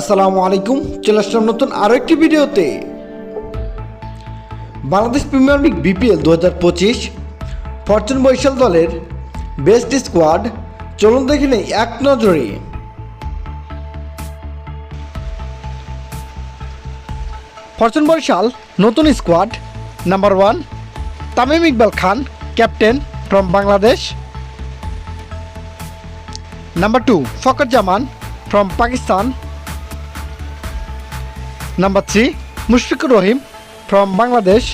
আসসালামু আলাইকুম, চলে আসলাম নতুন আরও একটি ভিডিওতে। Bangladesh premier league BPL 2025 fortune Barishal দলের বেস্ট স্কোয়াড চলুন দেখে নেই এক নজরে। ফরচুন বরিশাল নতুন squad. Number 1 Tamim Iqbal Khan, captain from Bangladesh. Number 2 Fakhar Zaman from Pakistan. Number 3 Mushfiqur Rahim from Bangladesh.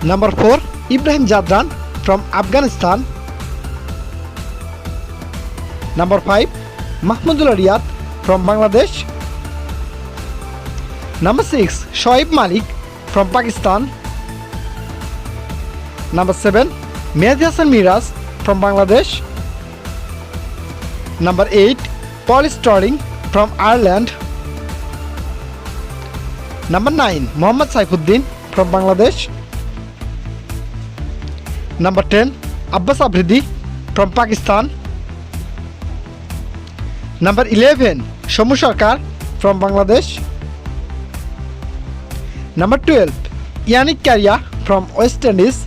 Number 4 Ibrahim Jadran from Afghanistan. Number 5 Mahmudullah Riyad from Bangladesh. Number 6 Shoaib Malik from Pakistan. Number 7 Mehdi Hassan Miraz from Bangladesh. Number 8 Paul Sterling from Ireland. Number 9 Mohammad Saifuddin from Bangladesh. Number 10 Abbas Afridi from Pakistan. Number 11 Shomu Sarkar from Bangladesh. Number 12 Yannick Carrier from West Indies.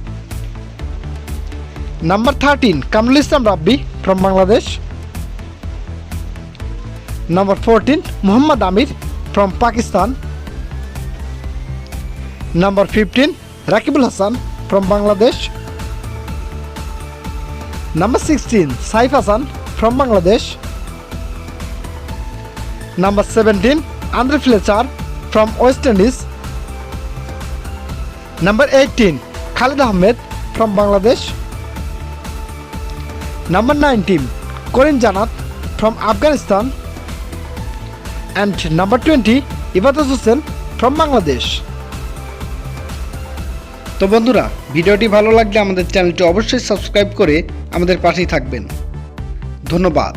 Number 13 Kamrul Islam Rabbi from Bangladesh. Number 14 Muhammad Amir from Pakistan. Number 15 Rakibul Hassan from Bangladesh. Number 16 Saif Hassan from Bangladesh. Number 17 Andre Fletcher from West Indies. Number 18 Khalid Ahmed from Bangladesh. Number 19 Corin Janat from Afghanistan. And number 20 Ibadat Hussain from Bangladesh. তো বন্ধুরা, ভিডিওটি ভালো লাগলে আমাদের চ্যানেলটি অবশ্যই subscribe করে আমাদের পাশেই থাকবেন। ধন্যবাদ।